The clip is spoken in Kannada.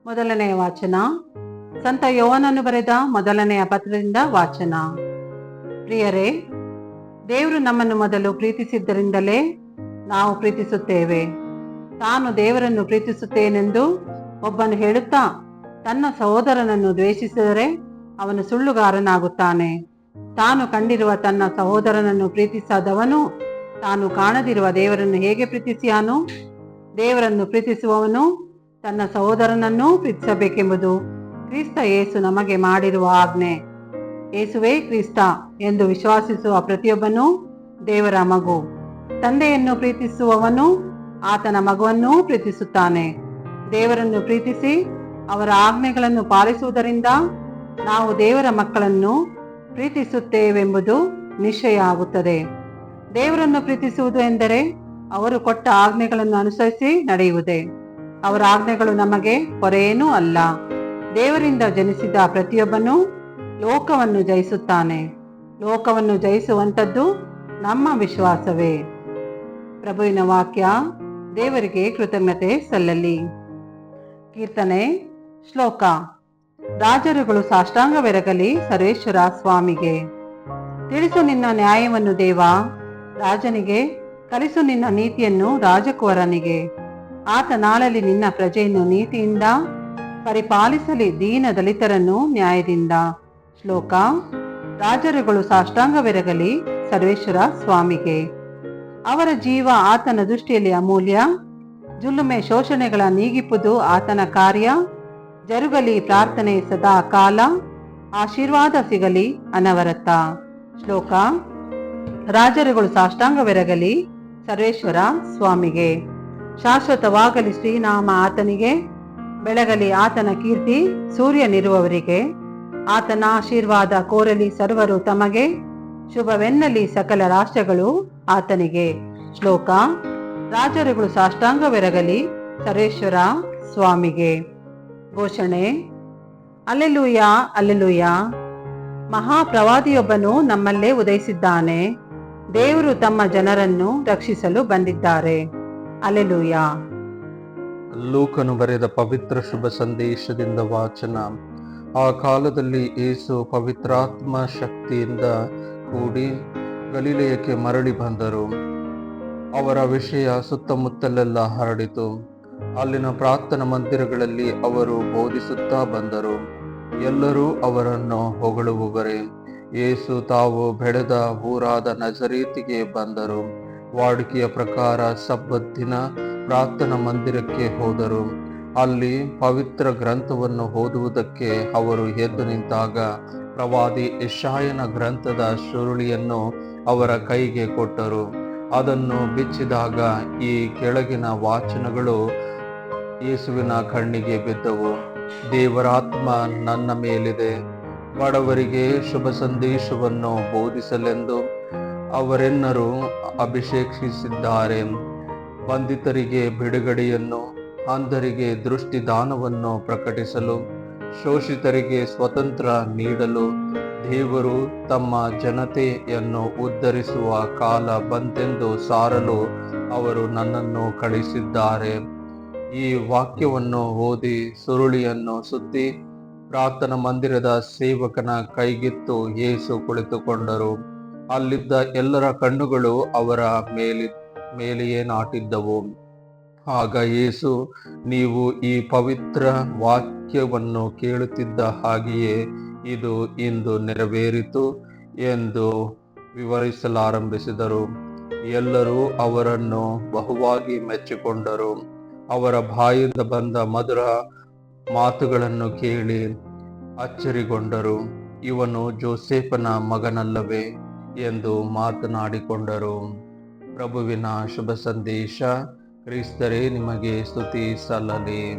ಮೊದಲನೆಯ ವಾಚನ ಸಂತ ಯೋಹನನು ಬರೆದ ಮೊದಲನೆಯ ಪತ್ರದಿಂದ ವಾಚನ. ಪ್ರಿಯರೇ, ದೇವರು ನಮ್ಮನ್ನು ಮೊದಲು ಪ್ರೀತಿಸಿದ್ದರಿಂದಲೇ ನಾವು ಪ್ರೀತಿಸುತ್ತೇವೆ. ತಾನು ದೇವರನ್ನು ಪ್ರೀತಿಸುತ್ತೇನೆಂದು ಒಬ್ಬನು ಹೇಳುತ್ತಾ ತನ್ನ ಸಹೋದರನನ್ನು ದ್ವೇಷಿಸಿದರೆ ಅವನು ಸುಳ್ಳುಗಾರನಾಗುತ್ತಾನೆ. ತಾನು ಕಂಡಿರುವ ತನ್ನ ಸಹೋದರನನ್ನು ಪ್ರೀತಿಸದವನು ತಾನು ಕಾಣದಿರುವ ದೇವರನ್ನು ಹೇಗೆ ಪ್ರೀತಿಸಿಯಾನು? ದೇವರನ್ನು ಪ್ರೀತಿಸುವವನು ತನ್ನ ಸಹೋದರನನ್ನೂ ಪ್ರೀತಿಸಬೇಕೆಂಬುದು ಕ್ರಿಸ್ತ ಯೇಸು ನಮಗೆ ಮಾಡಿರುವ ಆಜ್ಞೆ. ಯೇಸುವೇ ಕ್ರಿಸ್ತ ಎಂದು ವಿಶ್ವಾಸಿಸುವ ಪ್ರತಿಯೊಬ್ಬನೂ ದೇವರ ಮಗು. ತಂದೆಯನ್ನು ಪ್ರೀತಿಸುವವನು ಆತನ ಮಗುವನ್ನೂ ಪ್ರೀತಿಸುತ್ತಾನೆ. ದೇವರನ್ನು ಪ್ರೀತಿಸಿ ಅವರ ಆಜ್ಞೆಗಳನ್ನು ಪಾಲಿಸುವುದರಿಂದ ನಾವು ದೇವರ ಮಕ್ಕಳನ್ನು ಪ್ರೀತಿಸುತ್ತೇವೆಂಬುದು ನಿಶ್ಚಯ ಆಗುತ್ತದೆ. ದೇವರನ್ನು ಪ್ರೀತಿಸುವುದು ಎಂದರೆ ಅವರು ಕೊಟ್ಟ ಆಜ್ಞೆಗಳನ್ನು ಅನುಸರಿಸಿ ನಡೆಯುವುದೇ. ಅವರ ಆಜ್ಞೆಗಳು ನಮಗೆ ಹೊರೆಯೇನೂ ಅಲ್ಲ. ದೇವರಿಂದ ಜನಿಸಿದ ಪ್ರತಿಯೊಬ್ಬನೂ ಲೋಕವನ್ನು ಜಯಿಸುತ್ತಾನೆ. ಲೋಕವನ್ನು ಜಯಿಸುವಂಥದ್ದು ನಮ್ಮ ವಿಶ್ವಾಸವೇ. ಪ್ರಭುವಿನ ವಾಕ್ಯ. ದೇವರಿಗೆ ಕೃತಜ್ಞತೆ ಸಲ್ಲಲಿ. ಕೀರ್ತನೆ. ಶ್ಲೋಕ. ರಾಜರುಗಳು ಸಾಷ್ಟಾಂಗವೆರಗಲಿ ಸರ್ವೇಶ್ವರ ಸ್ವಾಮಿಗೆ. ತಿಳಿಸು ನಿನ್ನ ನ್ಯಾಯವನ್ನು ದೇವ ರಾಜನಿಗೆ, ಕಲಿಸು ನಿನ್ನ ನೀತಿಯನ್ನು ರಾಜಕುವರನಿಗೆ. ಆತನಾಳಲಿ ನಿನ್ನ ಪ್ರಜೆಯನ್ನು ನೀತಿಯಿಂದ, ಪರಿಪಾಲಿಸಲಿ ದೀನ ದಲಿತರನ್ನು ನ್ಯಾಯದಿಂದ. ಶ್ಲೋಕ. ರಾಜರುಗಳು ಸಾಷ್ಟಾಂಗವೆರಗಲಿ ಸರ್ವೇಶ್ವರ ಸ್ವಾಮಿಗೆ. ಅವರ ಜೀವ ಆತನ ದೃಷ್ಟಿಯಲ್ಲಿ ಅಮೂಲ್ಯ. ಜುಲುಮೆ ಶೋಷಣೆಗಳ ನೀಗಿಪುದು ಆತನ ಕಾರ್ಯ. ಜರುಗಲಿ ಪ್ರಾರ್ಥನೆ ಸದಾ ಕಾಲ. ಆಶೀರ್ವಾದ ಸಿಗಲಿ ಅನವರತ. ಶ್ಲೋಕ. ರಾಜರುಗಳು ಸಾಷ್ಟಾಂಗವೆರಗಲಿ ಸರ್ವೇಶ್ವರ ಸ್ವಾಮಿಗೆ. ಶಾಶ್ವತವಾಗಲಿ ಶ್ರೀನಾಮ ಆತನಿಗೆ. ಬೆಳಗಲಿ ಆತನ ಕೀರ್ತಿ ಸೂರ್ಯನಿರುವವರಿಗೆ. ಆತನ ಆಶೀರ್ವಾದ ಕೋರಲಿ ಸರ್ವರು ತಮಗೆ. ಶುಭವೆನ್ನಲಿ ಸಕಲ ರಾಷ್ಟ್ರಗಳು ಆತನಿಗೆ. ಶ್ಲೋಕ. ರಾಜರುಗಳು ಸಾಷ್ಟಾಂಗವೆರಗಲಿ ಸರ್ವೇಶ್ವರ ಸ್ವಾಮಿಗೆ. ಘೋಷಣೆ. Alleluia, alleluia. ಮಹಾಪ್ರವಾದಿಯೊಬ್ಬನು ನಮ್ಮಲ್ಲೇ ಉದಯಿಸಿದ್ದಾನೆ. ದೇವರು ತಮ್ಮ ಜನರನ್ನು ರಕ್ಷಿಸಲು ಬಂದಿದ್ದಾರೆ. ಅಲ್ಲೆಲೂಯ. ಲೂಕನು ಬರೆದ ಪವಿತ್ರ ಶುಭ ಸಂದೇಶದಿಂದ ವಾಚನ. ಆ ಕಾಲದಲ್ಲಿ ಯೇಸು ಪವಿತ್ರಾತ್ಮ ಶಕ್ತಿಯಿಂದ ಕೂಡಿ ಗಲಿಲೆಯಕ್ಕೆ ಮರಳಿ ಬಂದರು. ಅವರ ವಿಷಯ ಸುತ್ತಮುತ್ತಲೆಲ್ಲ ಹರಡಿತು. ಅಲ್ಲಿನ ಪ್ರಾರ್ಥನಾ ಮಂದಿರಗಳಲ್ಲಿ ಅವರು ಬೋಧಿಸುತ್ತಾ ಬಂದರು. ಎಲ್ಲರೂ ಅವರನ್ನು ಹೊಗಳುವವರೇ. ಯೇಸು ತಾವು ಬೆಳೆದ ಊರಾದ ನಜರೇತಿಗೆ ಬಂದರು. ವಾಡಿಕೆಯ ಪ್ರಕಾರ ಸಬ್ಬತ್ ದಿನ ಪ್ರಾರ್ಥನಾ ಮಂದಿರಕ್ಕೆ ಹೋದರು. ಅಲ್ಲಿ ಪವಿತ್ರ ಗ್ರಂಥವನ್ನು ಓದುವುದಕ್ಕೆ ಅವರು ಎದ್ದು ನಿಂತಾಗ ಪ್ರವಾದಿ ಯೆಶಾಯನ ಗ್ರಂಥದ ಸುರುಳಿಯನ್ನು ಅವರ ಕೈಗೆ ಕೊಟ್ಟರು. ಅದನ್ನು ಬಿಚ್ಚಿದಾಗ ಈ ಕೆಳಗಿನ ವಾಚನಗಳು ಯೇಸುವಿನ ಕಣ್ಣಿಗೆ ಬಿದ್ದವು. ದೇವರಾತ್ಮ ನನ್ನ ಮೇಲಿದೆ, ಬಡವರಿಗೆ ಶುಭ ಸಂದೇಶವನ್ನು ಬೋಧಿಸಲೆಂದು ಅವರೆನ್ನರೂ ಅಭಿಷೇಕಿಸಿದ್ದಾರೆ. ಬಂಧಿತರಿಗೆ ಬಿಡುಗಡೆಯನ್ನು, ಅಂಧರಿಗೆ ದೃಷ್ಟಿದಾನವನ್ನು ಪ್ರಕಟಿಸಲು, ಶೋಷಿತರಿಗೆ ಸ್ವತಂತ್ರ ನೀಡಲು, ದೇವರು ತಮ್ಮ ಜನತೆಯನ್ನು ಉದ್ಧರಿಸುವ ಕಾಲ ಬಂತೆಂದು ಸಾರಲು ಅವರು ನನ್ನನ್ನು ಕಳಿಸಿದ್ದಾರೆ. ಈ ವಾಕ್ಯವನ್ನು ಓದಿ ಸುರುಳಿಯನ್ನು ಸುತ್ತಿ ಪ್ರಾರ್ಥನಾ ಮಂದಿರದ ಸೇವಕನ ಕೈಗಿತ್ತು ಯೇಸು ಕುಳಿತುಕೊಂಡರು. ಅಲ್ಲಿದ್ದ ಎಲ್ಲರ ಕಣ್ಣುಗಳು ಅವರ ಮೇಲೆಯೇ ನಾಟಿದ್ದವು. ಆಗ ಯೇಸು, ನೀವು ಈ ಪವಿತ್ರ ವಾಕ್ಯವನ್ನು ಕೇಳುತ್ತಿದ್ದ ಹಾಗೆಯೇ ಇದು ಇಂದು ನೆರವೇರಿತು ಎಂದು ವಿವರಿಸಲಾರಂಭಿಸಿದರು. ಎಲ್ಲರೂ ಅವರನ್ನು ಬಹುವಾಗಿ ಮೆಚ್ಚಿಕೊಂಡರು. ಅವರ ಬಾಯಿಂದ ಬಂದ ಮಧುರ ಮಾತುಗಳನ್ನು ಕೇಳಿ ಅಚ್ಚರಿಗೊಂಡರು. ಇವನು ಜೋಸೇಫನ ಮಗನಲ್ಲವೇ ಎಂದು ಮಾತನಾಡಿಕೊಂಡರು. ಪ್ರಭುವಿನ ಶುಭ ಸಂದೇಶ. ಕ್ರಿಸ್ತರೇ ನಿಮಗೆ ಸ್ತುತಿ ಸಲ್ಲಲಿ.